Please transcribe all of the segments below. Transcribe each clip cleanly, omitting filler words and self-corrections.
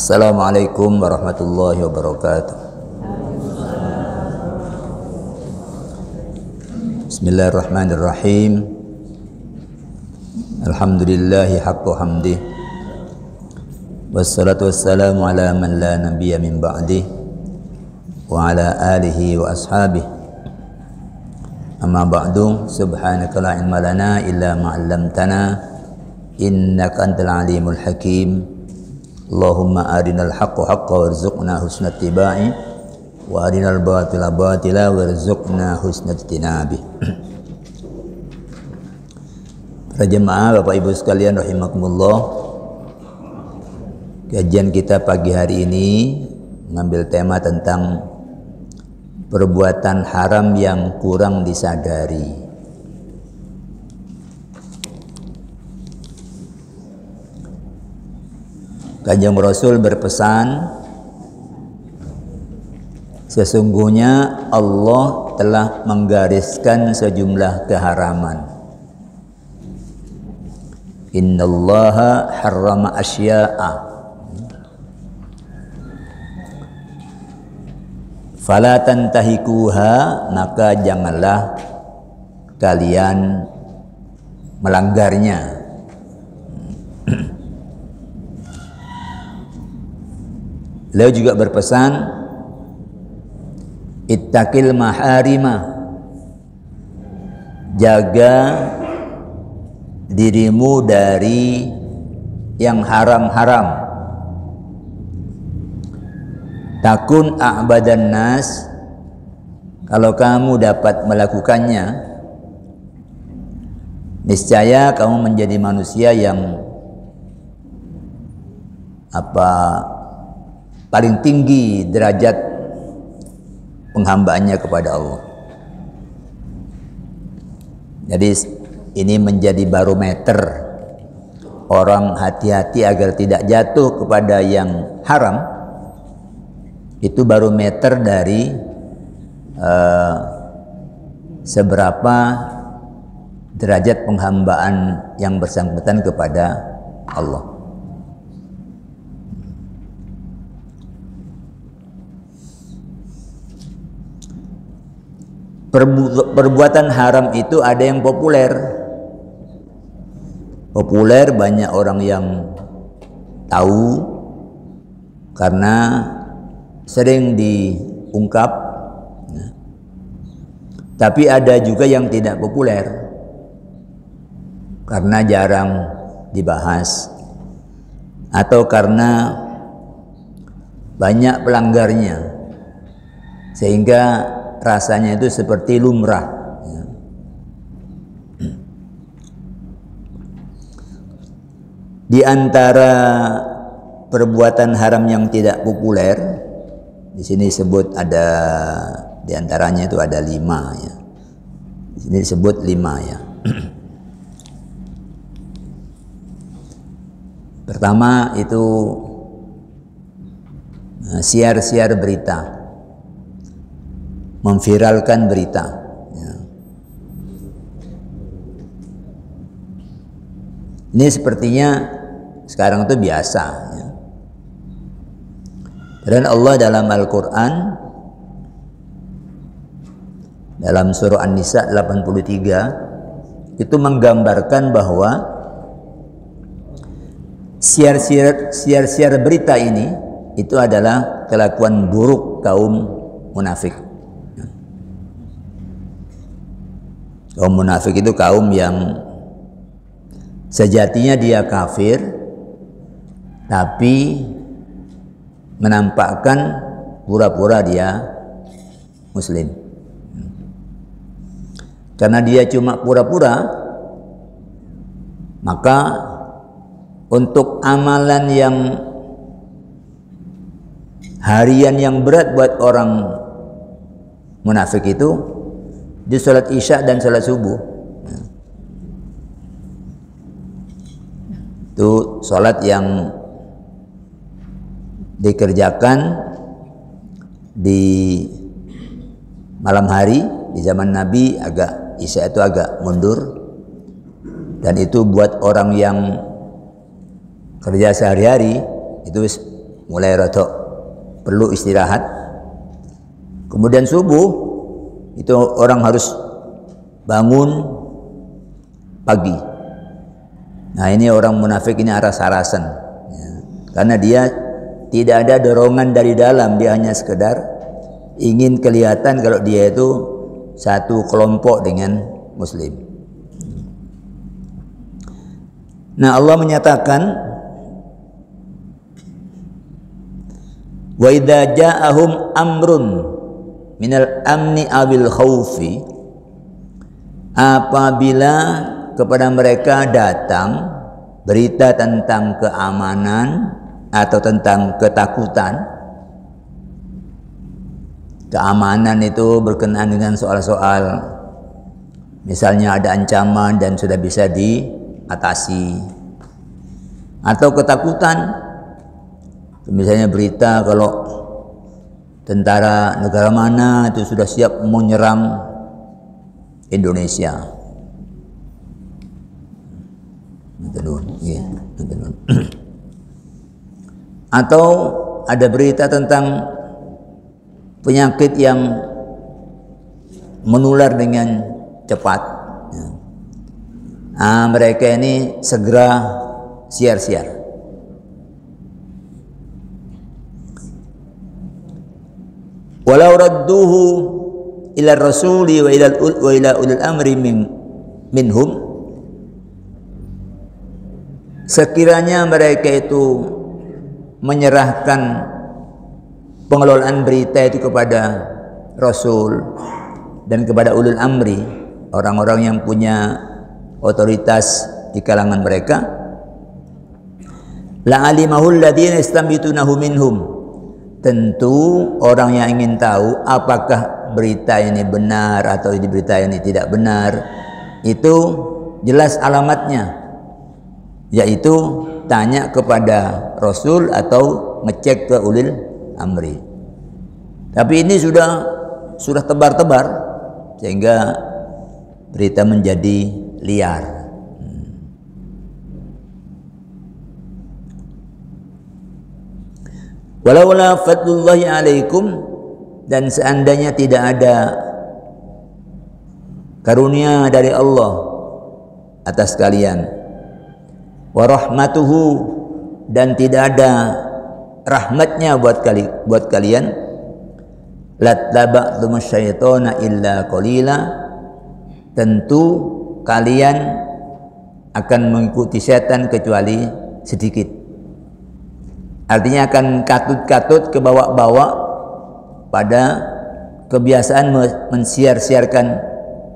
Assalamualaikum warahmatullahi wabarakatuh. Bismillahirrahmanirrahim. Alhamdulillahi haqqa hamdih. Wassalatu wassalamu ala man la nabiyya min ba'dih wa ala alihi wa ashabih. Amma ba'du, subhanaka la ilma lana illa ma 'allamtana innaka antal alimul hakim. Allahumma arinal haqqa haqqa warzuqna husna ittiba'i wa arinal batila batila warzuqna husna ijtinabi. Para jemaah, Bapak Ibu sekalian rahimakumullah, kajian kita pagi hari ini mengambil tema tentang perbuatan haram yang kurang disadari. Kanjeng Rasul berpesan, sesungguhnya Allah telah menggariskan sejumlah keharaman. Innallaha harrama asya'a fala tantahikuha, maka janganlah kalian melanggarnya. Beliau juga berpesan, ittaqil maharima, jaga dirimu dari yang haram-haram. Takun a'badan nas, kalau kamu dapat melakukannya, niscaya kamu menjadi manusia yang paling tinggi derajat penghambaannya kepada Allah. Jadi ini menjadi barometer orang hati-hati agar tidak jatuh kepada yang haram. Itu barometer dari seberapa derajat penghambaan yang bersangkutan kepada Allah. Perbuatan haram itu ada yang populer, banyak orang yang tahu karena sering diungkap, tapi ada juga yang tidak populer karena jarang dibahas atau karena banyak pelanggarnya sehingga rasanya itu seperti lumrah. Di antara perbuatan haram yang tidak populer, di sini disebut ada, di antaranya itu ada 5 ya. Di sini disebut 5 ya. Pertama itu siar-siar berita, memviralkan berita ya. Ini sepertinya sekarang itu biasa ya. Dan Allah dalam Al-Quran dalam surah An-Nisa 83 itu menggambarkan bahwa siar-siar berita ini itu adalah kelakuan buruk kaum munafik. Kaum munafik itu kaum yang sejatinya dia kafir, tapi menampakkan pura-pura dia muslim. Karena dia cuma pura-pura, maka untuk amalan yang harian yang berat buat orang munafik itu di sholat isya dan sholat subuh. Itu sholat yang dikerjakan di malam hari. Di zaman Nabi isya itu agak mundur, dan itu buat orang yang kerja sehari-hari itu mulai rada perlu istirahat. Kemudian subuh itu orang harus bangun pagi. Nah, ini orang munafik ini aras-arasan ya. Karena dia tidak ada dorongan dari dalam, dia hanya sekedar ingin kelihatan kalau dia itu satu kelompok dengan muslim. Nah, Allah menyatakan wa idza ja'ahum amrun minal amni awil khaufi, apabila kepada mereka datang berita tentang keamanan atau tentang ketakutan. Keamanan itu berkenaan dengan soal-soal misalnya ada ancaman dan sudah bisa diatasi, atau ketakutan misalnya berita kalau tentara negara mana itu sudah siap menyerang Indonesia. Atau ada berita tentang penyakit yang menular dengan cepat. Mereka ini segera siar-siar. Walau radduhu ila rasuli wa ila ulil amri minhum, sekiranya mereka itu menyerahkan pengelolaan berita itu kepada Rasul dan kepada ulul amri, orang-orang yang punya otoritas di kalangan mereka, la'alimahul ladzina yastambitunahu minhum, tentu orang yang ingin tahu apakah berita ini benar atau berita ini tidak benar itu jelas alamatnya, yaitu tanya kepada Rasul atau ngecek ke ulil amri. Tapi ini sudah tebar-tebar sehingga berita menjadi liar. Walaula fadlullahi alaikum, dan seandainya tidak ada karunia dari Allah atas kalian, wa rahmatuhu, dan tidak ada rahmatnya buat kalian, lattaba'tumus syaitana illa qalila, tentu kalian akan mengikuti setan kecuali sedikit. Artinya akan katut-katut kebawa-bawa pada kebiasaan mensiar-siarkan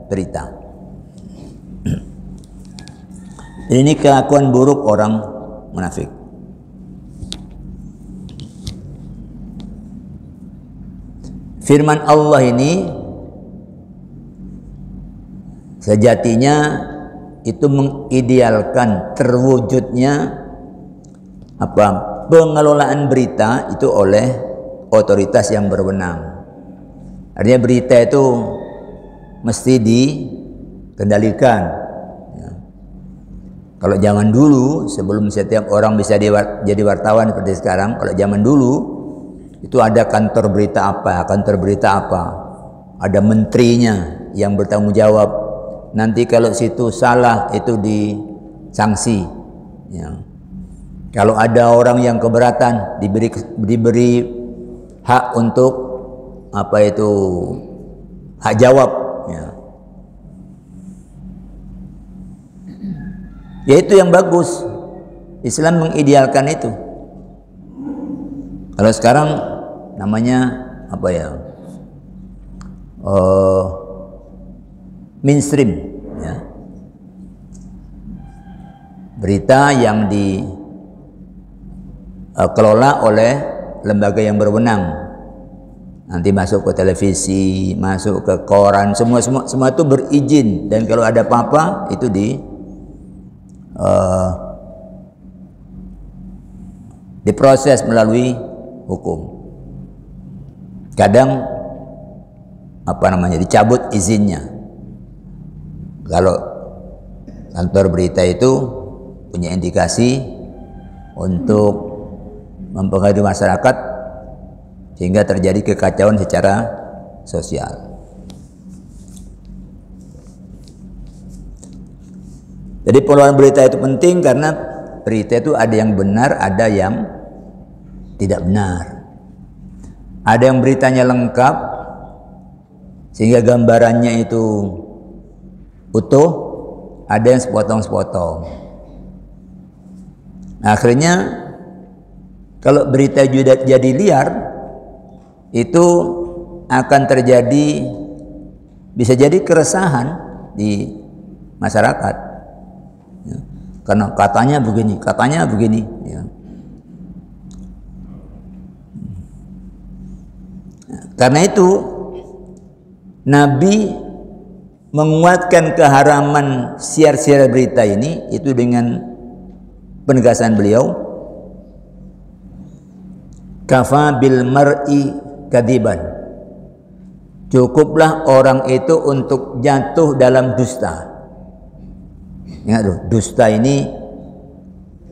berita. Ini kelakuan buruk orang munafik. Firman Allah ini sejatinya itu mengidealkan terwujudnya pengelolaan berita itu oleh otoritas yang berwenang. Artinya berita itu mesti dikendalikan. Ya. Kalau zaman dulu, sebelum setiap orang bisa jadi wartawan seperti sekarang, kalau zaman dulu itu ada kantor berita apa, ada menterinya yang bertanggung jawab. Nanti kalau situ salah itu disanksi. Ya. Kalau ada orang yang keberatan diberi hak untuk hak jawab. Ya itu yang bagus. Islam mengidealkan itu. Kalau sekarang namanya mainstream, ya. Berita yang dikelola oleh lembaga yang berwenang, nanti masuk ke televisi, masuk ke koran, semua itu berizin, dan kalau ada apa-apa itu diproses melalui hukum. Kadang dicabut izinnya. Kalau kantor berita itu punya indikasi untuk mempengaruhi masyarakat sehingga terjadi kekacauan secara sosial. Jadi pengelolaan berita itu penting karena berita itu ada yang benar, ada yang tidak benar. Ada yang beritanya lengkap sehingga gambarannya itu utuh, ada yang sepotong-sepotong. Akhirnya kalau berita jadi liar, itu akan terjadi, bisa jadi keresahan di masyarakat, ya. Karena katanya begini, ya. Karena itu Nabi menguatkan keharaman siar-siar berita ini itu dengan penegasan beliau, kafa bil mar'i kadiban, cukuplah orang itu untuk jatuh dalam dusta. Ingat tuh, dusta ini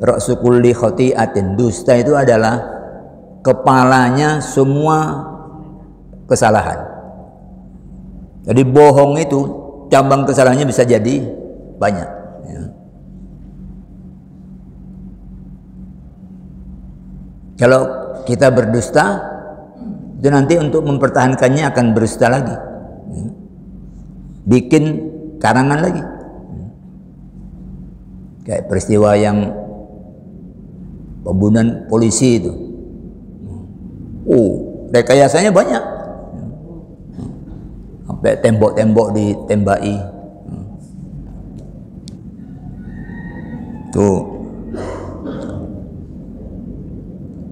ra'su kulli khati'atin. Dusta itu adalah kepalanya semua kesalahan. Jadi bohong itu cabang kesalahannya bisa jadi banyak, ya. Kalau kita berdusta, itu nanti untuk mempertahankannya akan berdusta lagi, ya. Bikin karangan lagi, kayak peristiwa yang pembunuhan polisi itu. Rekayasanya banyak, sampai tembok-tembok ditembaki. Tuh.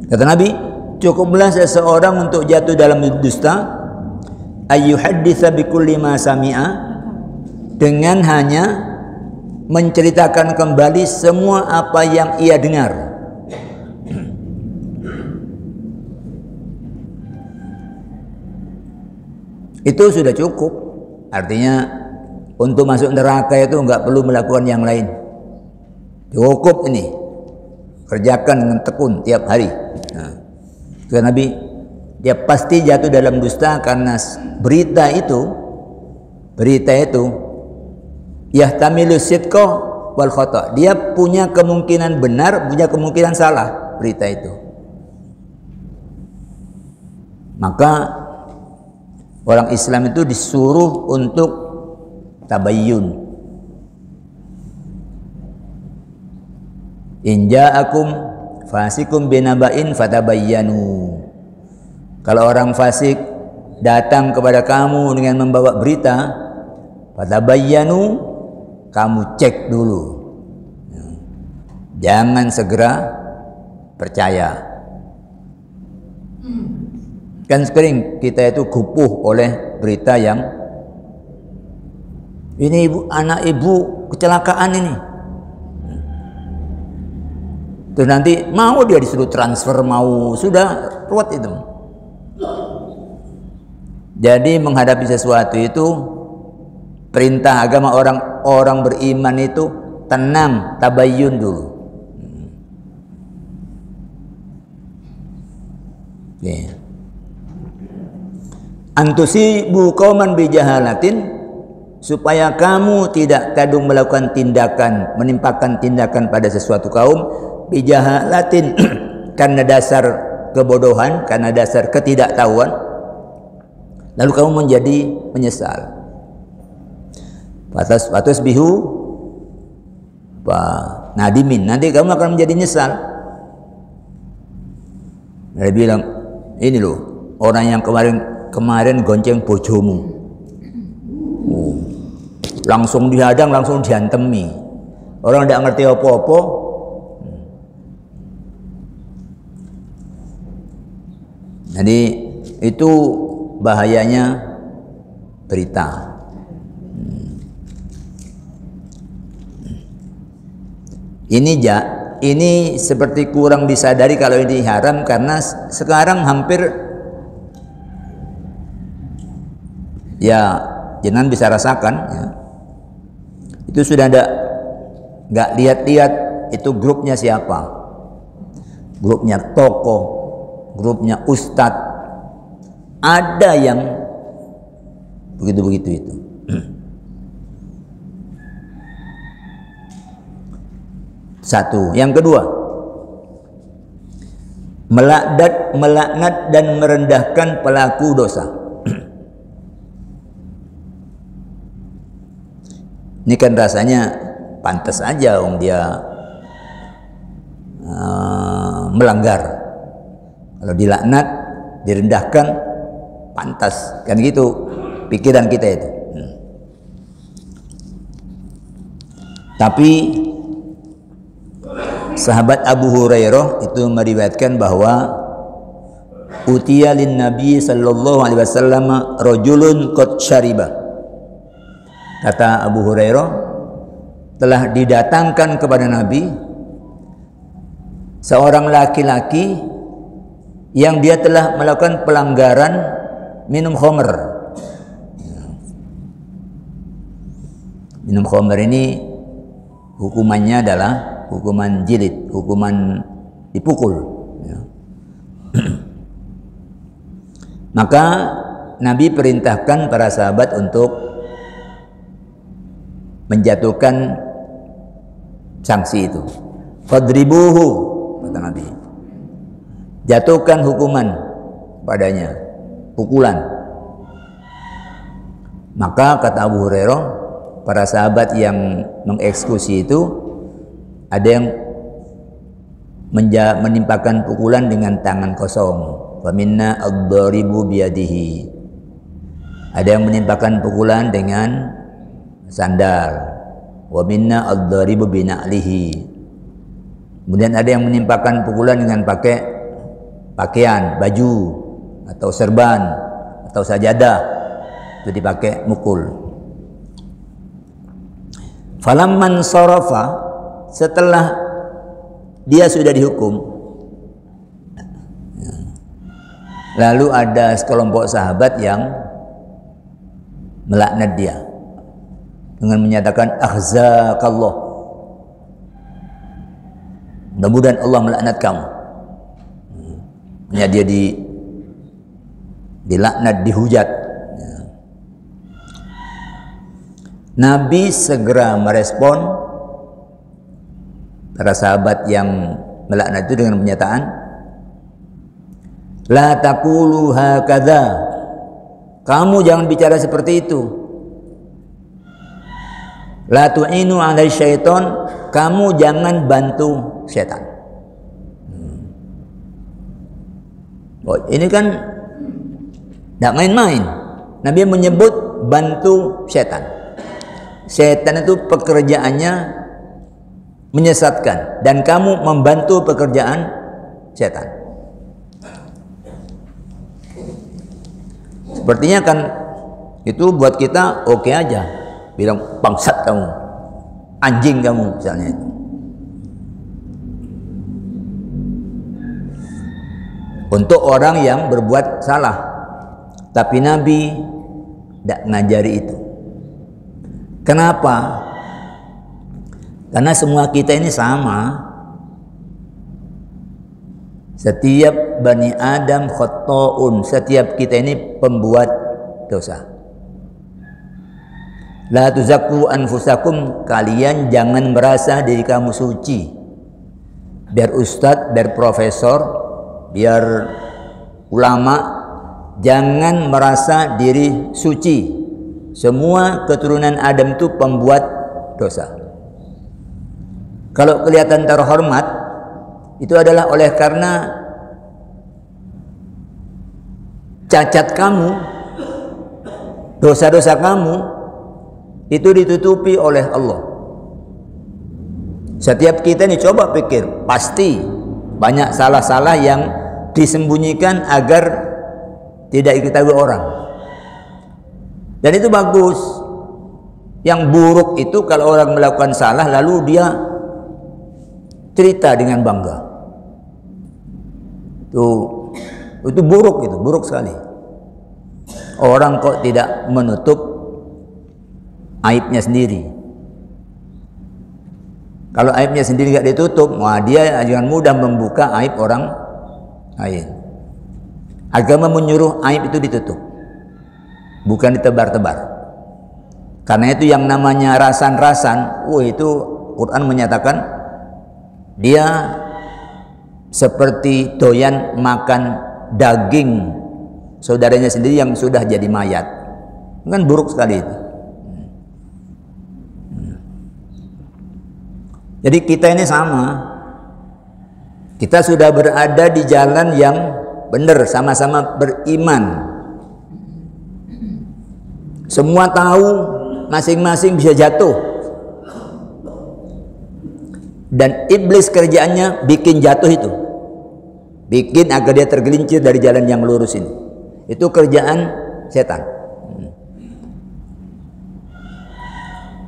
Kata Nabi, cukuplah seseorang untuk jatuh dalam dusta, ayyuhadditsa bikulli ma sami'a, dengan hanya menceritakan kembali semua apa yang ia dengar. Itu sudah cukup. Artinya untuk masuk neraka itu nggak perlu melakukan yang lain. Cukup ini, kerjakan dengan tekun tiap hari. Nah, kata Nabi, dia pasti jatuh dalam dusta karena berita itu yahtamilu sidqa wal khata. Dia punya kemungkinan benar, punya kemungkinan salah berita itu. Maka orang Islam itu disuruh untuk tabayyun. In ja'akum fasikum binaba'in fatabayyanu. Kalau orang fasik datang kepada kamu dengan membawa berita, fatabayyanu, kamu cek dulu. Jangan segera percaya. Kan sering kita itu gupuh oleh berita yang ini anak ibu kecelakaan ini. Terus nanti mau dia disuruh transfer, mau sudah ruwet itu. Jadi menghadapi sesuatu itu, perintah agama orang beriman itu tenang, tabayyun dulu. Yeah. Antusibu qauman bijahalatin, supaya kamu tidak kadung melakukan tindakan, menimpakan tindakan pada sesuatu kaum bijahalatin karena dasar kebodohan, karena dasar ketidaktahuan, lalu kamu menjadi menyesal. Fatas bihu nadimin, nanti kamu akan menjadi nyesal. Dia bilang, ini loh orang yang kemarin gonceng bojomu, langsung dihadang, langsung diantemi. Orang tidak ngerti apa-apa. Jadi itu bahayanya berita. Ini seperti kurang disadari kalau ini haram, karena sekarang hampir, ya jenengan bisa rasakan, ya, itu sudah ada, nggak lihat-lihat itu grupnya siapa, grupnya tokoh, grupnya ustadz, ada yang begitu-begitu itu. Satu. Yang kedua, melaknat dan merendahkan pelaku dosa. Ini kan rasanya pantas aja dia melanggar. Kalau dilaknat, direndahkan, pantas. Kan gitu pikiran kita itu. Tapi sahabat Abu Hurairah itu meriwayatkan bahwa utiya lin Nabi sallallahu alaihi wasallam rajulun qad syariba. Kata Abu Hurairah, telah didatangkan kepada Nabi seorang laki-laki yang dia telah melakukan pelanggaran minum khamr. Minum khamr ini hukumannya adalah hukuman jilid, hukuman dipukul. Maka Nabi perintahkan para sahabat untuk menjatuhkan sanksi itu. Fadribuhu, kata Nabi. Jatuhkan hukuman padanya, pukulan. Maka kata Abu Hurairah, para sahabat yang mengeksekusi itu ada yang menimpakan pukulan dengan tangan kosong. Wa minna ad-dharibu biyadihi. Ada yang menimpakan pukulan dengan sandal. Wa minna ad-dharibu bina'lihi. Kemudian ada yang menimpakan pukulan dengan pakai pakaian, baju atau serban atau sajadah, itu dipakai mukul. Falamman sarafa, setelah dia sudah dihukum, lalu ada sekelompok sahabat yang melaknat dia dengan menyatakan akhzakallah, mudah-mudahan Allah melaknat kamu. Dia dilaknat, dihujat. Nabi segera merespon para sahabat yang melaknat itu dengan pernyataan, la taqulu hakadha, kamu jangan bicara seperti itu. La tu'inu 'alai syaiton, kamu jangan bantu setan. Oh, ini kan tidak main-main. Nabi menyebut bantu setan. Setan itu pekerjaannya menyesatkan, dan kamu membantu pekerjaan setan. Sepertinya kan itu buat kita oke aja, bilang bangsat kamu, anjing kamu misalnya itu. Untuk orang yang berbuat salah. Tapi Nabi tidak ngajari itu. Kenapa? Karena semua kita ini sama. Setiap Bani Adam khata'un, setiap kita ini pembuat dosa. La tuzakku anfusakum, kalian jangan merasa diri kamu suci. Biar ustadz, biar profesor, biar ulama, jangan merasa diri suci. Semua keturunan Adam itu pembuat dosa. Kalau kelihatan terhormat, itu adalah oleh karena cacat kamu, dosa-dosa kamu itu ditutupi oleh Allah. Setiap kita ini coba pikir, pasti banyak salah-salah yang disembunyikan agar tidak diketahui orang. Dan itu bagus. Yang buruk itu kalau orang melakukan salah lalu dia cerita dengan bangga. Itu buruk, itu buruk sekali. Orang kok tidak menutup aibnya sendiri. Kalau aibnya sendiri nggak ditutup, wah dia dengan mudah membuka aib orang lain. Agama menyuruh aib itu ditutup, bukan ditebar-tebar. Karena itu yang namanya rasan-rasan, itu Quran menyatakan dia seperti doyan makan daging saudaranya sendiri yang sudah jadi mayat. Kan buruk sekali itu. Jadi kita ini sama. Kita sudah berada di jalan yang benar, sama-sama beriman. Semua tahu masing-masing bisa jatuh. Dan iblis kerjaannya bikin jatuh itu. Bikin agar dia tergelincir dari jalan yang lurus ini. Itu kerjaan setan.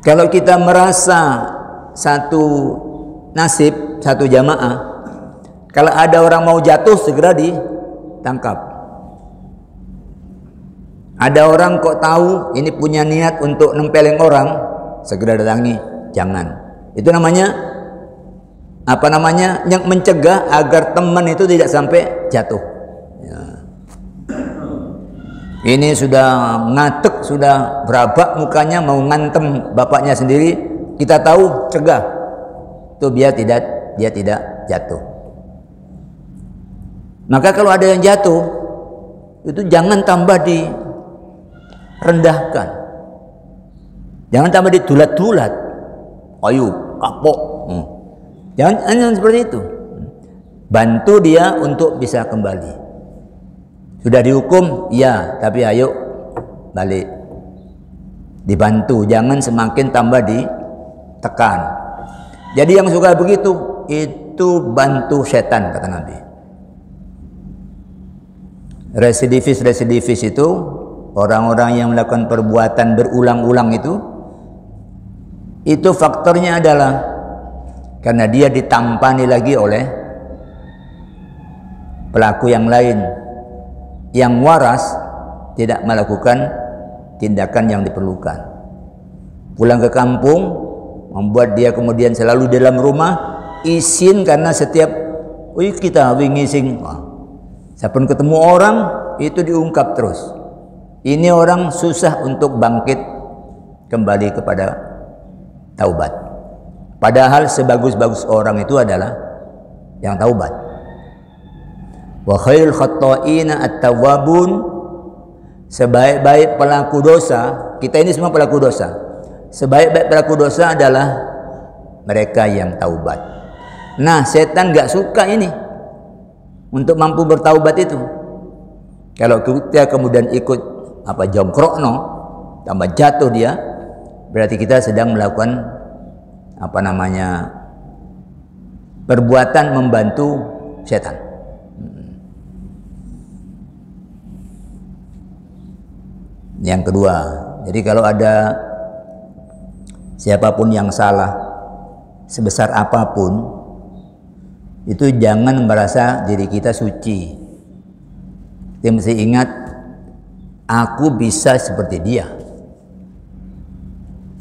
Kalau kita merasa satu nasib, satu jamaah, kalau ada orang mau jatuh segera ditangkap. Ada orang kok tahu ini punya niat untuk nempeleng orang, segera datangi, jangan. Itu namanya apa namanya? Yang mencegah agar teman itu tidak sampai jatuh. Ya. Ini sudah ngatek, sudah berabak mukanya mau ngantem bapaknya sendiri, kita tahu, cegah. Itu dia tidak jatuh. Maka kalau ada yang jatuh, itu jangan tambah direndahkan. Jangan tambah ditulat-tulat. Ayo, kapok. Jangan seperti itu. Bantu dia untuk bisa kembali. Sudah dihukum, ya, tapi ayo balik. Dibantu, jangan semakin tambah ditekan. Jadi yang suka begitu, itu bantu setan, kata Nabi. Residivis itu orang-orang yang melakukan perbuatan berulang-ulang itu faktornya adalah karena dia ditampani lagi oleh pelaku yang lain yang waras, tidak melakukan tindakan yang diperlukan. Pulang ke kampung membuat dia kemudian selalu dalam rumah isin, karena setiap kita wingi sing siapapun ketemu orang itu diungkap terus. Ini orang susah untuk bangkit kembali kepada taubat. Padahal sebagus-bagus orang itu adalah yang taubat. Wa khairul khatta'ina at-tawwabun, sebaik-baik pelaku dosa, kita ini semua pelaku dosa. Sebaik-baik pelaku dosa adalah mereka yang taubat. Nah, setan gak suka ini untuk mampu bertaubat itu. Kalau kita kemudian ikut jongkrokno, tambah jatuh dia, berarti kita sedang melakukan perbuatan membantu setan. Yang kedua, jadi kalau ada siapapun yang salah sebesar apapun, itu jangan merasa diri kita suci. Kita mesti ingat, aku bisa seperti dia.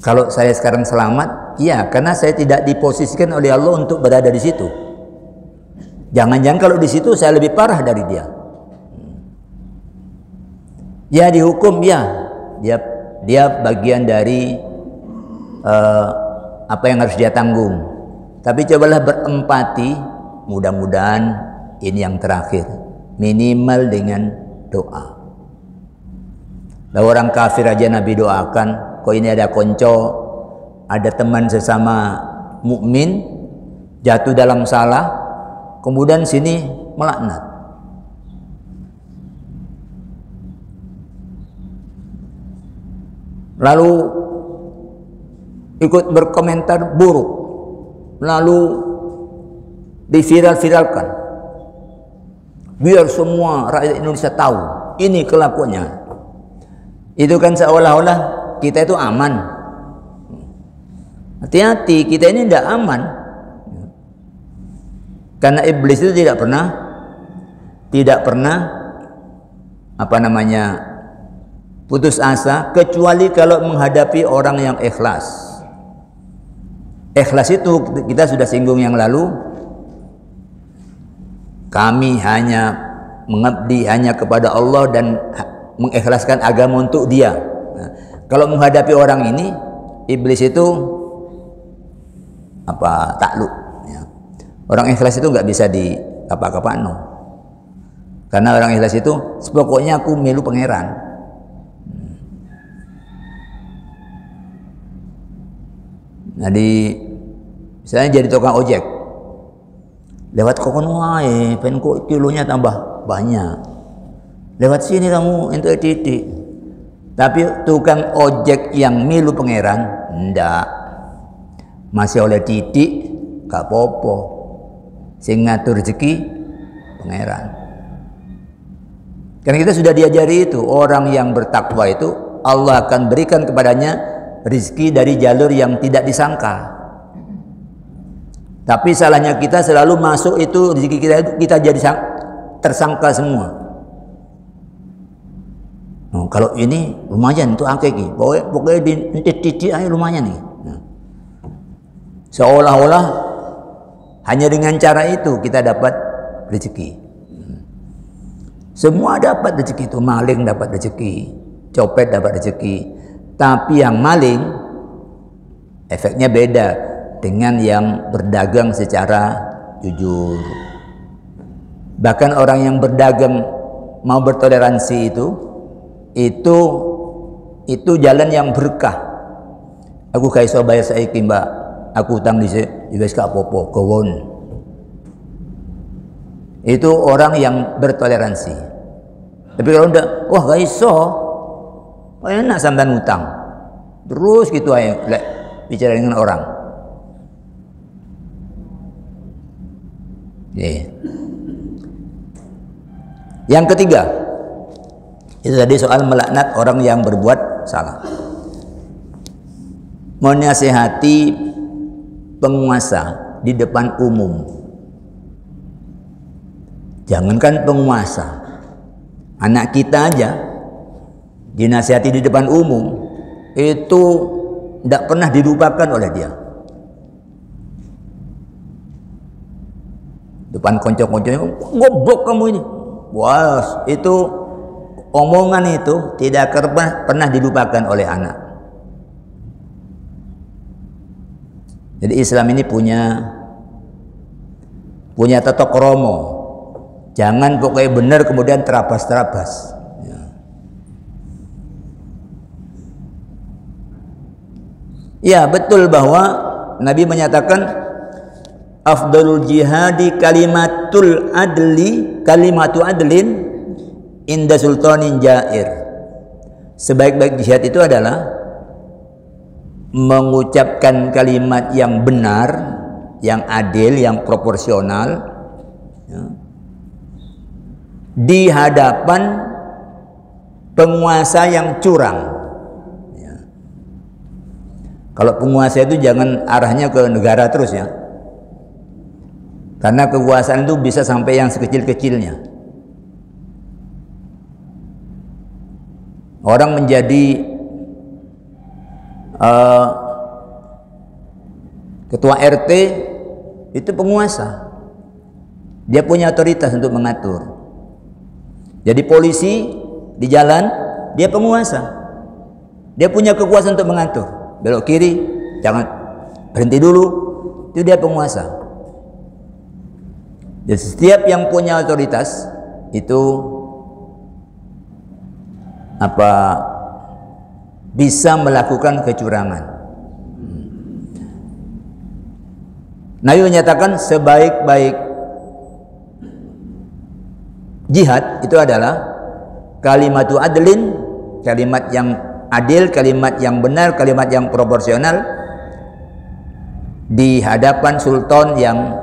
Kalau saya sekarang selamat, iya, karena saya tidak diposisikan oleh Allah untuk berada di situ. Jangan-jangan kalau di situ saya lebih parah dari dia. Ya dihukum, ya dia bagian dari apa yang harus dia tanggung. Tapi cobalah berempati, mudah-mudahan ini yang terakhir, minimal dengan doa. Lah orang kafir aja Nabi doakan, kok ini ada konco, ada teman sesama mukmin jatuh dalam salah, kemudian sini melaknat. Lalu ikut berkomentar buruk, lalu diviral-viralkan, biar semua rakyat Indonesia tahu ini kelakuannya. Itu kan seolah-olah kita itu aman. Hati-hati, kita ini tidak aman, karena iblis itu tidak pernah putus asa, kecuali kalau menghadapi orang yang ikhlas. Ikhlas itu kita sudah singgung yang lalu. Kami hanya mengabdi hanya kepada Allah dan mengikhlaskan agama untuk Dia. Nah, kalau menghadapi orang ini, iblis itu takluk. Ya. Orang ikhlas itu nggak bisa di apa-apa no. Karena orang ikhlas itu pokoknya aku melu pangeran. Jadi misalnya jadi tukang ojek, lewat kokon wae, pengen kok kilonya tambah banyak. Lewat sini kamu untuk titik. Tapi tukang ojek yang milu pangeran, ndak. Masih oleh titik, gak popo. Sing ngatur rezeki pangeran. Karena kita sudah diajari itu, orang yang bertakwa itu Allah akan berikan kepadanya rezeki dari jalur yang tidak disangka. Tapi salahnya kita selalu masuk itu rezeki kita jadi tersangka semua. Nah, kalau ini lumayan itu akeki, pokoknya di titik aja lumayan nih. Nah, seolah-olah hanya dengan cara itu kita dapat rezeki. Semua dapat rezeki itu, maling dapat rezeki, copet dapat rezeki. Tapi yang maling efeknya beda dengan yang berdagang secara jujur. Bahkan orang yang berdagang mau bertoleransi itu jalan yang berkah. Aku kaiso bayar saiki mbak, aku utang di wis ka apa-apa kewon. Itu orang yang bertoleransi. Tapi kalau ndak, wah gak iso. Enak sampean utang. Terus gitu aja bicara dengan orang. Yeah. Yang ketiga, itu tadi soal melaknat orang yang berbuat salah. Menasihati penguasa di depan umum. Jangankan penguasa, anak kita aja dinasihati di depan umum itu tidak pernah dilupakan oleh dia. Depan konco-konconya, goblok kamu ini. Wah, itu omongan itu tidak pernah dilupakan oleh anak. Jadi Islam ini punya tata krama. Jangan pokoknya benar kemudian terabas-terabas. Ya, betul bahwa Nabi menyatakan afdalul jihadi kalimatu adlin inda sultanin jair. Sebaik-baik jihad itu adalah mengucapkan kalimat yang benar, yang adil, yang proporsional, ya, di hadapan penguasa yang curang. Kalau penguasa itu jangan arahnya ke negara terus ya. Karena kekuasaan itu bisa sampai yang sekecil-kecilnya. Orang menjadi ketua RT itu penguasa. Dia punya otoritas untuk mengatur. Jadi polisi di jalan, dia penguasa. Dia punya kekuasaan untuk mengatur. Belok kiri, jangan berhenti dulu, itu dia penguasa. Jadi setiap yang punya otoritas itu bisa melakukan kecurangan. Nabi menyatakan sebaik-baik jihad itu adalah kalimatu adlin, kalimat yang adil, kalimat yang benar, kalimat yang proporsional di hadapan sultan yang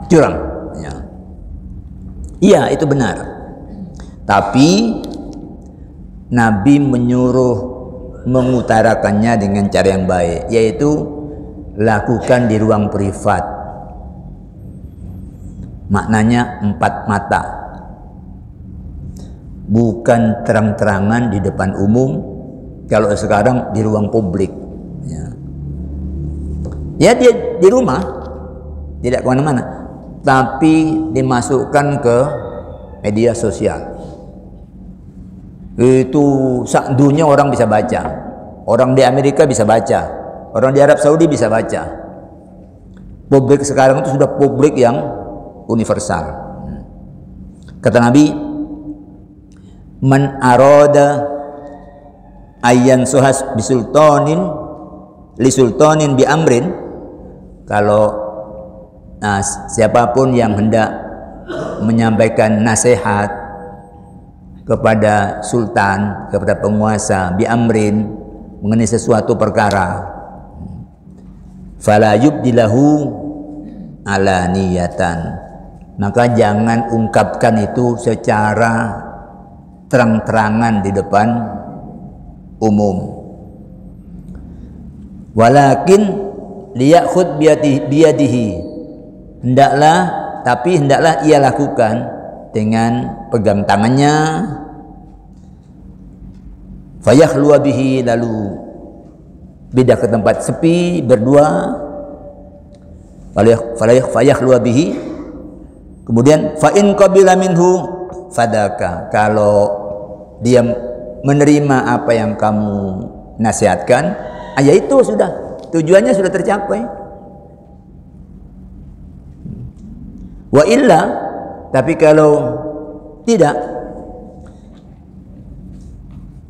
curang. Ya. Iya, itu benar. Tapi Nabi menyuruh mengutarakannya dengan cara yang baik, yaitu lakukan di ruang privat. Maknanya 4 mata. Bukan terang-terangan di depan umum. Kalau sekarang di ruang publik. Ya dia di rumah, tidak kemana-mana, tapi dimasukkan ke media sosial. Itu sak dunia orang bisa baca. Orang di Amerika bisa baca, orang di Arab Saudi bisa baca. Publik sekarang itu sudah publik yang universal. Kata Nabi, man arada ayyan suhas bisultanin li sultanin bi amrin, kalau siapapun yang hendak menyampaikan nasihat kepada sultan, kepada penguasa, bi amrin, mengenai sesuatu perkara, fala yubdilahu alaniyatan, maka jangan ungkapkan itu secara terang-terangan di depan umum. Walakin liyakhud biyadihi, hendaklah ia lakukan dengan pegang tangannya, fayakhluwa bihi, lalu beda ke tempat sepi berdua, fayakhluwa bihi, kemudian fa in qabila minhu fadaka, kalau dia menerima apa yang kamu nasihatkan, ya itu sudah, tujuannya sudah tercapai. Wa illa, tapi kalau tidak,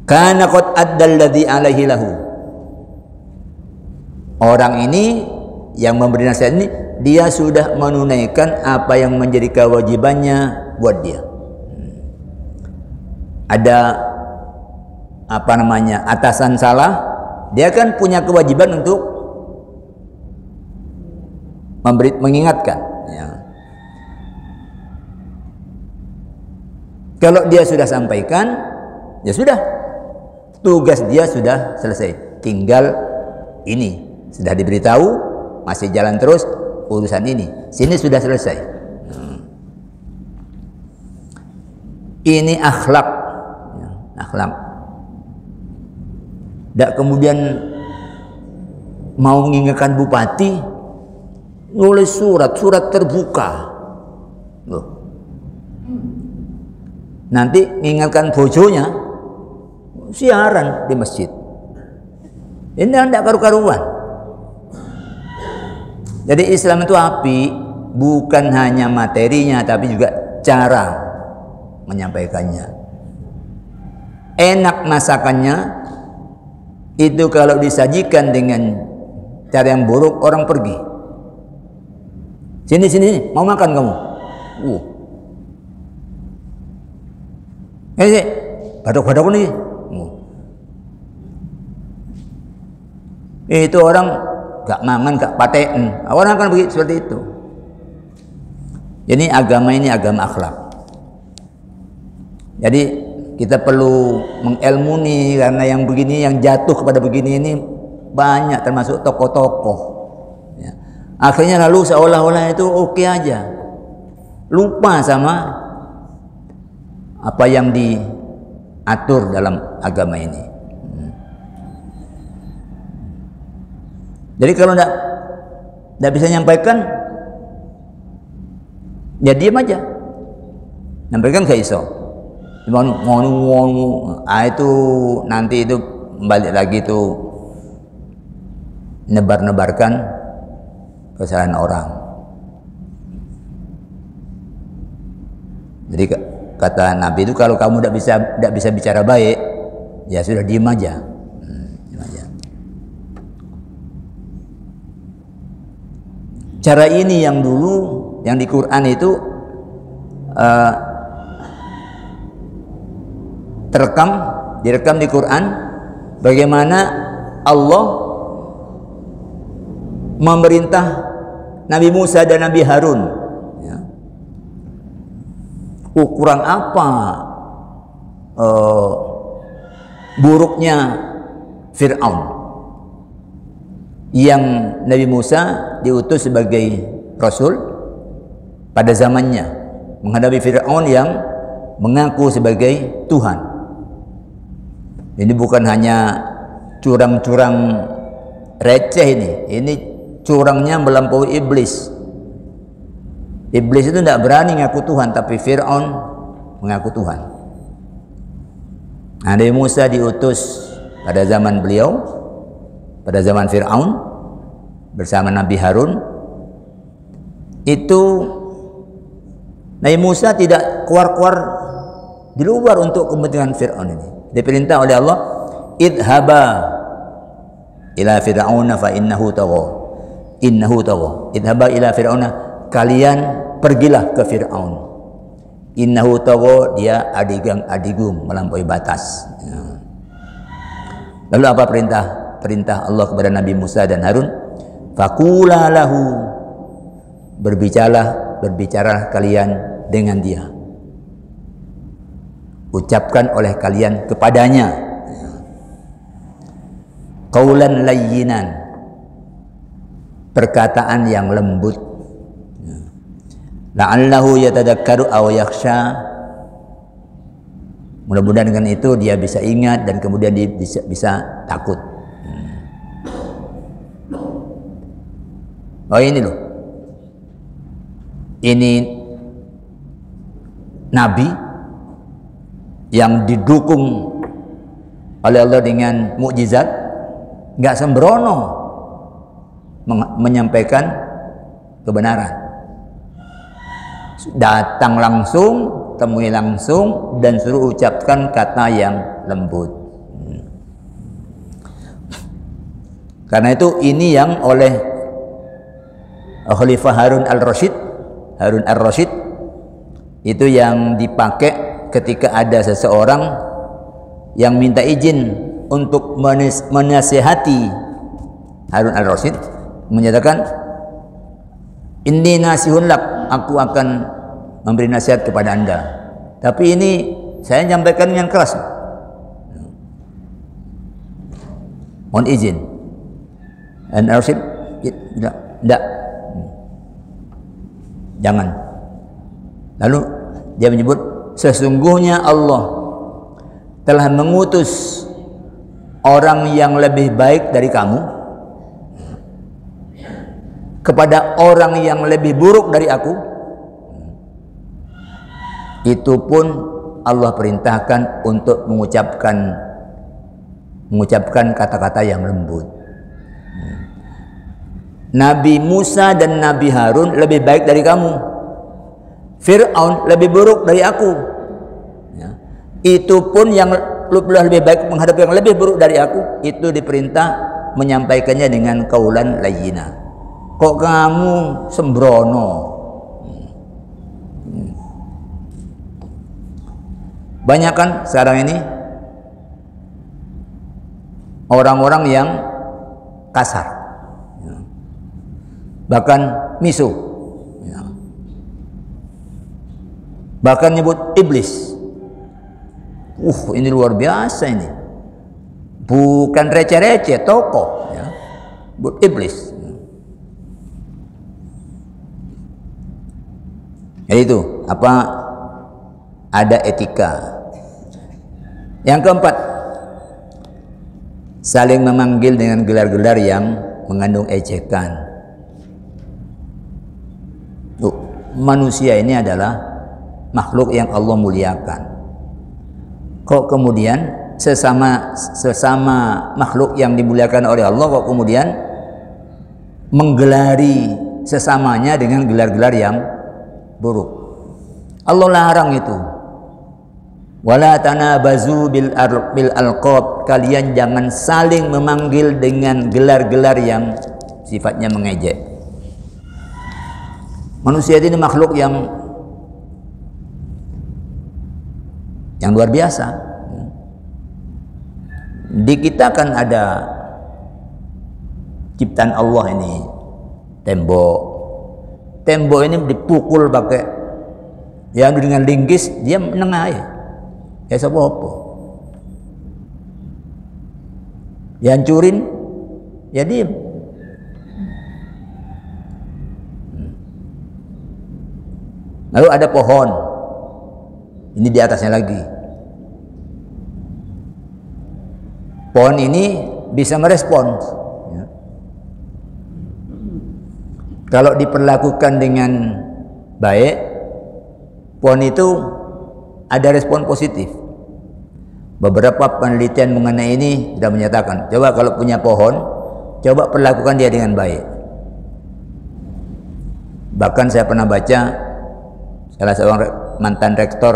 kana qad addal ladzi alaihi lahu, orang ini yang memberi nasihat ini, dia sudah menunaikan apa yang menjadi kewajibannya buat dia. Ada atasan salah, dia kan punya kewajiban untuk mengingatkan. Ya. Kalau dia sudah sampaikan, ya sudah, tugas dia sudah selesai. Tinggal ini sudah diberitahu, masih jalan terus urusan ini. Sini sudah selesai. Ini akhlak, akhlak. Tidak kemudian mau mengingatkan bupati, nulis surat terbuka. Loh. Nanti mengingatkan bojonya, siaran di masjid. Ini tidak karu-karuan. Jadi Islam itu api, bukan hanya materinya, tapi juga cara menyampaikannya. Enak masakannya, itu kalau disajikan dengan cara yang buruk, orang pergi. Sini, mau makan kamu? Badok-badok nih. Itu orang gak mangan, gak paten. Orang akan begitu, seperti itu. Jadi agama ini agama akhlak. Jadi kita perlu mengelmuni, karena yang begini, yang jatuh kepada begini ini banyak, termasuk tokoh-tokoh. Ya. Akhirnya lalu seolah-olah itu oke aja, lupa sama apa yang diatur dalam agama ini. Jadi kalau tidak bisa menyampaikan, ya diam aja. Nyampaikan gak iso. Itu nanti itu balik lagi itu nebar-nebarkan kesalahan orang. Jadi kata Nabi itu, kalau kamu tidak bisa bicara baik, ya sudah diam aja. Cara ini yang dulu, yang di Quran itu direkam di Quran, bagaimana Allah memerintah Nabi Musa dan Nabi Harun. Ya. Kurang apa buruknya Fir'aun, yang Nabi Musa diutus sebagai Rasul pada zamannya, menghadapi Fir'aun yang mengaku sebagai Tuhan. Ini bukan hanya curang-curang receh ini curangnya melampaui iblis. Iblis itu tidak berani ngaku Tuhan, tapi Fir'aun mengaku Tuhan. Nabi Musa diutus pada zaman beliau, pada zaman Fir'aun bersama Nabi Harun. Itu Nabi Musa tidak keluar-keluar di luar untuk kepentingan Fir'aun ini. Diperintah oleh Allah, idhaba ila fir'auna fa innahu tagha. Innahu tagha. Idhaba ila fir'auna, kalian pergilah ke Fir'aun. Innahu tagha, dia adigang-adigung, melampaui batas. Lalu apa perintah Allah kepada Nabi Musa dan Harun? Faqula lahu, berbicaralah kalian dengan dia. Ucapkan oleh kalian kepadanya qaulan layyinan, perkataan yang lembut. La'allahu yatadakkaru aw yakhsha, mudah-mudahan dengan itu dia bisa ingat dan kemudian dia bisa takut. Oh ini loh, ini Nabi yang didukung oleh Allah dengan mukjizat, nggak sembrono menyampaikan kebenaran. Datang langsung, temui langsung, dan suruh ucapkan kata yang lembut. Karena itu ini yang oleh Khalifah Harun al-Rasyid itu yang dipakai ketika ada seseorang yang minta izin untuk menasihati Harun al-Rasyid, menyatakan, inni nasihun lak, aku akan memberi nasihat kepada anda, tapi ini saya menyampaikan yang keras, mohon izin. Dan al-Rasyid, tidak, jangan. Lalu dia menyebut, sesungguhnya Allah telah mengutus orang yang lebih baik dari kamu kepada orang yang lebih buruk dari aku. Itu pun Allah perintahkan untuk mengucapkan kata-kata yang lembut. Nabi Musa dan Nabi Harun lebih baik dari kamu. Fir'aun lebih buruk dari aku. Itu pun yang lebih baik menghadapi yang lebih buruk dari aku, itu diperintah menyampaikannya dengan qaulan layyina. Kok kamu sembrono? Banyak kan sekarang ini orang-orang yang kasar, bahkan misu, bahkan nyebut iblis. Ini luar biasa ini. Bukan receh-receh, tokoh, ya. But iblis. Jadi itu apa? Ada etika. Yang keempat, saling memanggil dengan gelar-gelar yang mengandung ejekan. Manusia ini adalah makhluk yang Allah muliakan. Kok kemudian sesama makhluk yang dimuliakan oleh Allah, kok kemudian menggelari sesamanya dengan gelar-gelar yang buruk? Allah larang itu. Wala tanabazu bil alqab, kalian jangan saling memanggil dengan gelar-gelar yang sifatnya mengejek. Manusia ini makhluk yang luar biasa. Di kita kan ada ciptaan Allah ini, tembok. Tembok ini dipukul pakai yang dengan linggis, dia menengah ya apa-apa. Dihancurin, ya diem. Lalu ada pohon, ini di atasnya lagi. Pohon ini bisa merespons, ya. Kalau diperlakukan dengan baik, pohon itu ada respon positif. Beberapa penelitian mengenai ini sudah menyatakan, coba kalau punya pohon, coba perlakukan dia dengan baik. Bahkan saya pernah baca salah seorang mantan rektor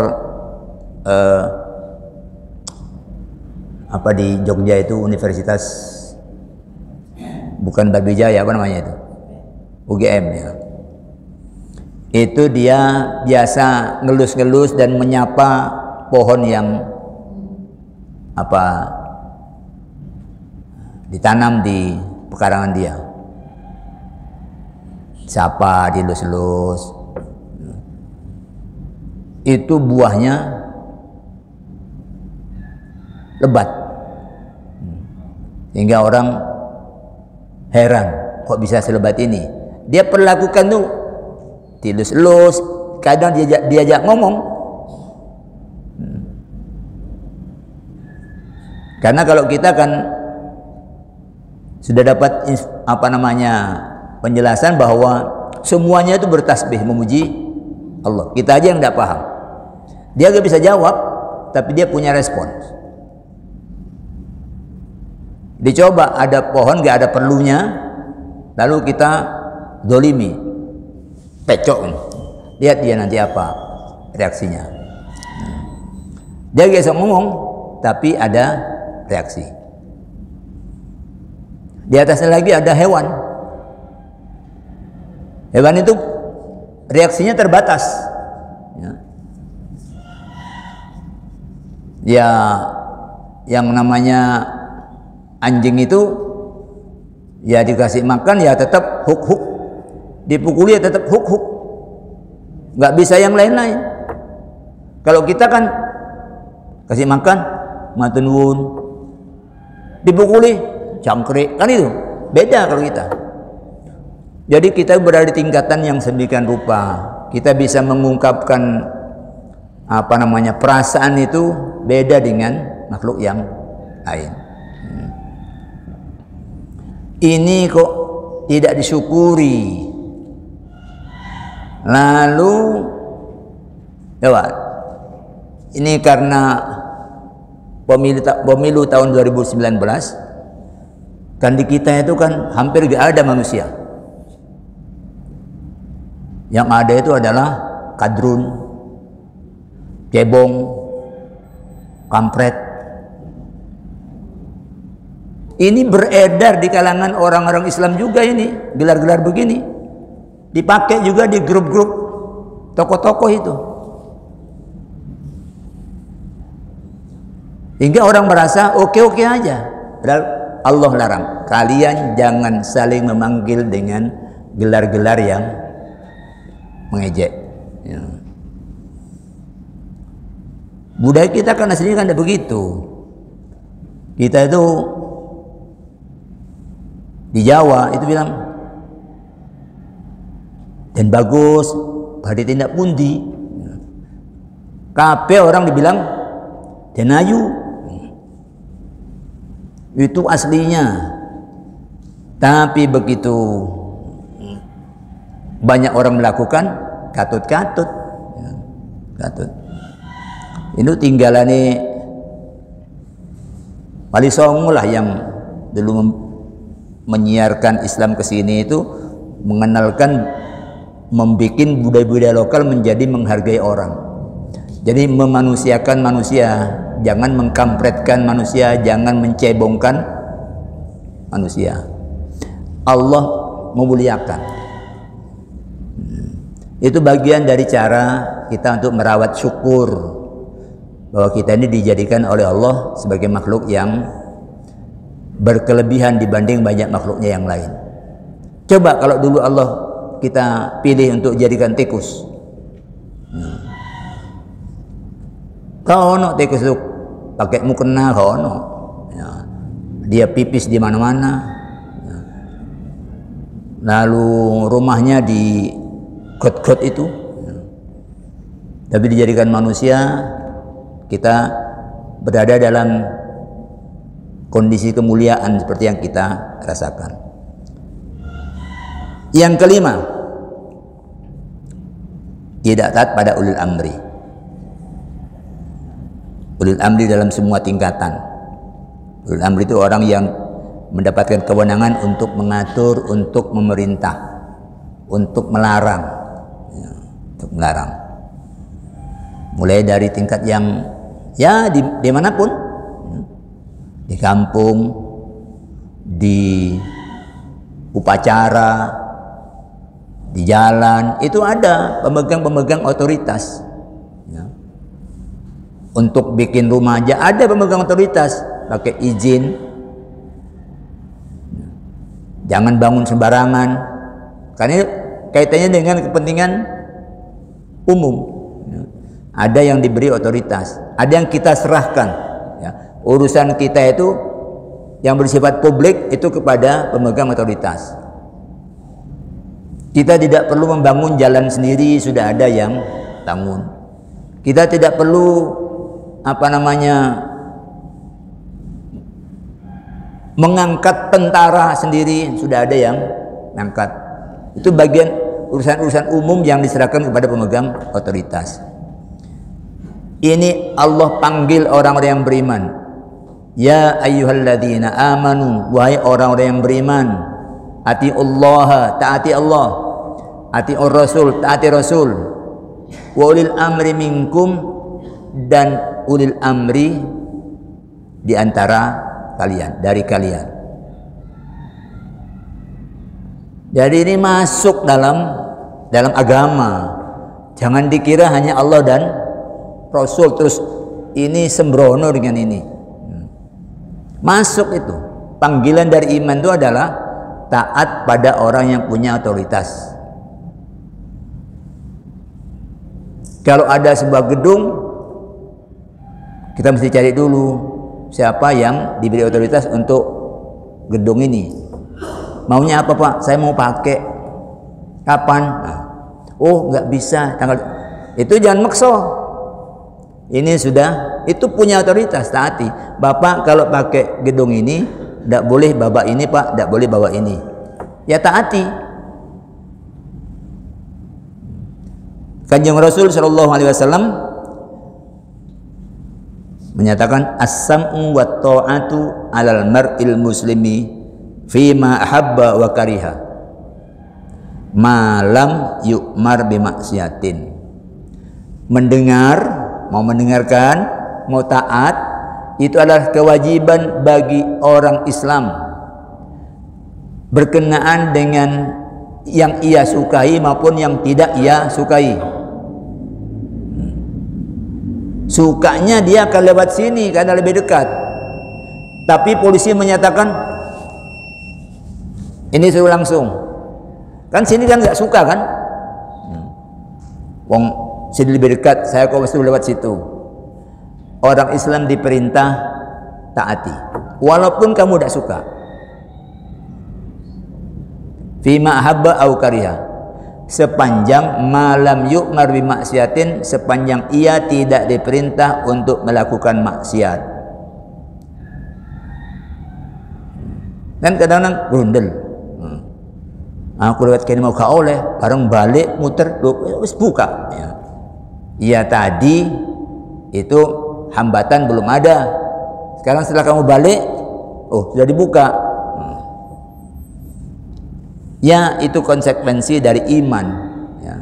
di Jogja itu, Universitas bukan Brawijaya, apa namanya itu, UGM ya. Itu dia biasa ngelus-ngelus dan menyapa pohon yang ditanam di pekarangan dia. Sapa, dilus-lus. Itu buahnya lebat. Sehingga orang heran, kok bisa selebat ini? Dia perlakukan tuh dilus-lus, kadang diajak ngomong. Karena kalau kita kan sudah dapat penjelasan bahwa semuanya itu bertasbih memuji Allah. Kita aja yang tidak paham. Dia gak bisa jawab, tapi dia punya respon. Dicoba ada pohon gak ada perlunya, lalu kita zolimi, pecok, lihat dia nanti apa reaksinya. Dia gak bisa ngomong, tapi ada reaksi. Di atasnya lagi ada hewan. Hewan itu reaksinya terbatas. Ya, yang namanya anjing itu ya dikasih makan ya tetap huk-huk, dipukuli ya tetap huk-huk, nggak bisa yang lain-lain. Kalau kita kan kasih makan matur nuwun, dipukuli cangkrik, kan itu beda kalau kita. Jadi kita berada di tingkatan yang sedemikian rupa, kita bisa mengungkapkan perasaan itu beda dengan makhluk yang lain. Ini kok tidak disyukuri. Lalu coba, ini karena pemilu tahun 2019 kan di kita itu kan hampir gak ada manusia. Yang ada itu adalah kadrun, cebong, kampret. Ini beredar di kalangan orang-orang Islam juga, ini gelar-gelar begini dipakai juga di grup-grup tokoh-tokoh itu, hingga orang merasa oke-oke aja. Padahal Allah larang, kalian jangan saling memanggil dengan gelar-gelar yang mengejek. Ya. Budaya kita kan aslinya kan tidak begitu. Kita itu di Jawa itu bilang dan bagus badhe tindak pundi. Kabeh orang dibilang dan ayu. Itu aslinya. Tapi begitu banyak orang melakukan, katut-katut. Katut. Ini tinggalane Wali Songo lah yang dulu menyiarkan Islam ke sini, itu mengenalkan, membuat budaya-budaya lokal menjadi menghargai orang. Jadi memanusiakan manusia, jangan mengkampretkan manusia, jangan mencebongkan manusia. Allah memuliakan. Itu bagian dari cara kita untuk merawat syukur bahwa kita ini dijadikan oleh Allah sebagai makhluk yang berkelebihan dibanding banyak makhluknya yang lain. Coba kalau dulu Allah kita pilih untuk jadikan tikus, kau ono tikus itu pakai mukena, kau ono, ya, dia pipis di mana-mana, ya. Lalu rumahnya di got-got itu, ya. Tapi dijadikan manusia, kita berada dalam kondisi kemuliaan seperti yang kita rasakan. Yang kelima, tidak taat pada ulil amri. Ulil amri dalam semua tingkatan. Ulil amri itu orang yang mendapatkan kewenangan untuk mengatur, untuk memerintah, untuk melarang, ya, untuk melarang. Mulai dari tingkat yang ya dimanapun, di kampung, di upacara, di jalan, itu ada pemegang-pemegang otoritas. Ya. Untuk bikin rumah aja ada pemegang otoritas, pakai izin. Jangan bangun sembarangan, karena kaitannya dengan kepentingan umum. Ya. Ada yang diberi otoritas, ada yang kita serahkan. Ya. Urusan kita itu yang bersifat publik itu kepada pemegang otoritas. Kita tidak perlu membangun jalan sendiri, sudah ada yang bangun. Kita tidak perlu mengangkat tentara sendiri, sudah ada yang mengangkat. Itu bagian urusan-urusan umum yang diserahkan kepada pemegang otoritas. Ini Allah panggil orang-orang yang beriman. Ya ayyuhalladzina amanu, wahai orang-orang yang beriman, atiullaha, taati Allah, atiur rasul, taati rasul, wa ulil amri minkum, dan ulil amri di antara kalian, dari kalian. Jadi ini masuk dalam agama. Jangan dikira hanya Allah dan Rasul terus ini sembrono dengan ini. Masuk itu. Panggilan dari iman itu adalah taat pada orang yang punya otoritas. Kalau ada sebuah gedung, kita mesti cari dulu siapa yang diberi otoritas untuk gedung ini. Maunya apa Pak? Saya mau pakai. Kapan? Nah, oh nggak bisa tanggal. Itu jangan maksa. Ini sudah, itu punya otoritas, taati. Bapak kalau pakai gedung ini, tidak boleh bawa ini Pak, tidak boleh bawa ini. Ya taati. Kanjeng Rasul Shallallahu Alaihi Wasallam menyatakan as-sam'u wa ta'atu 'alal mar'il muslimi fima ahabba wa kariha ma lam yu'mar bi maksiatin. Mendengar, mau mendengarkan, mau taat, itu adalah kewajiban bagi orang Islam berkenaan dengan yang ia sukai maupun yang tidak ia sukai. Sukanya dia akan lewat sini karena lebih dekat. Tapi polisi menyatakan ini suruh langsung. Kan sini kan nggak suka kan? Wong sini lebih dekat, saya kok mesti lewat situ. Orang Islam diperintah taati, walaupun kamu tidak suka. Fima habba au kariha, sepanjang malam yu'mar bi maksiatin, sepanjang ia tidak diperintah untuk melakukan maksiat. Kan kadang-kadang grundel. Aku lewat kene mau gak oleh, bareng balik muter wis buka. Ya tadi itu hambatan belum ada. Sekarang setelah kamu balik, oh sudah dibuka. Ya itu konsekuensi dari iman. Ya.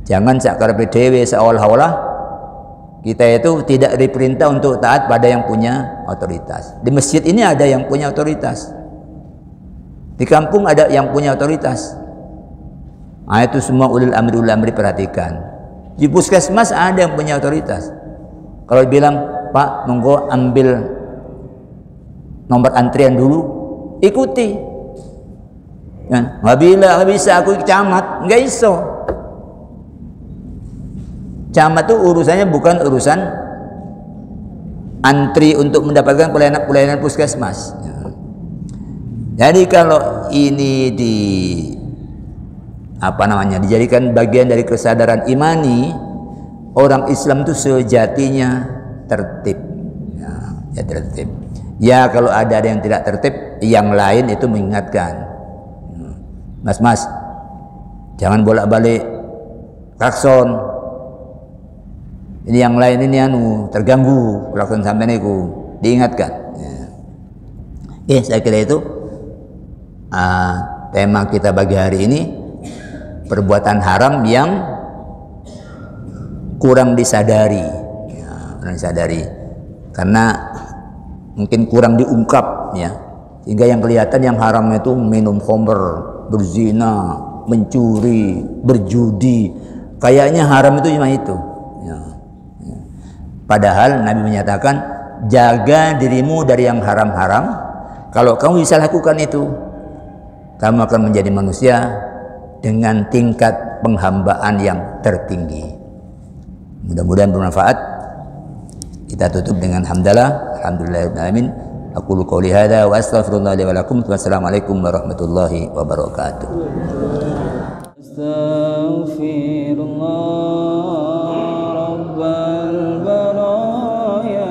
Jangan sakarepe dhewe seolah-olah kita itu tidak diperintah untuk taat pada yang punya otoritas. Di masjid ini ada yang punya otoritas. Di kampung ada yang punya otoritas. Nah, itu semua ulil amri perhatikan. Di puskesmas ada yang punya otoritas. Kalau bilang, Pak, monggo ambil nomor antrian dulu, ikuti. Ya, nggak bisa aku camat, nggak iso. Camat itu urusannya bukan urusan antri untuk mendapatkan pelayanan puskesmas. Ya. Jadi kalau ini dijadikan bagian dari kesadaran imani, orang Islam itu sejatinya tertib. Ya tertib. Ya kalau ada yang tidak tertib, yang lain itu mengingatkan. Mas, Jangan bolak-balik klakson. Ini yang lain ini terganggu klakson sampai niku, diingatkan. Ya. Saya kira itu tema kita pagi hari ini, perbuatan haram yang kurang disadari, kurang disadari, karena mungkin kurang diungkap, ya, sehingga yang kelihatan yang haram itu minum khamr, berzina, mencuri, berjudi, kayaknya haram itu cuma itu. Ya. Padahal Nabi menyatakan, jaga dirimu dari yang haram-haram. Kalau kamu bisa lakukan itu, kamu akan menjadi manusia dengan tingkat penghambaan yang tertinggi. Mudah-mudahan bermanfaat. Kita tutup dengan hamdalah, alhamdulillahirabbil alamin. Aqulu qouli hadza wa astaghfirullah li wa lakum. Wassalamualaikum warahmatullahi wabarakatuh. Astaghfirullah rabbal baraya.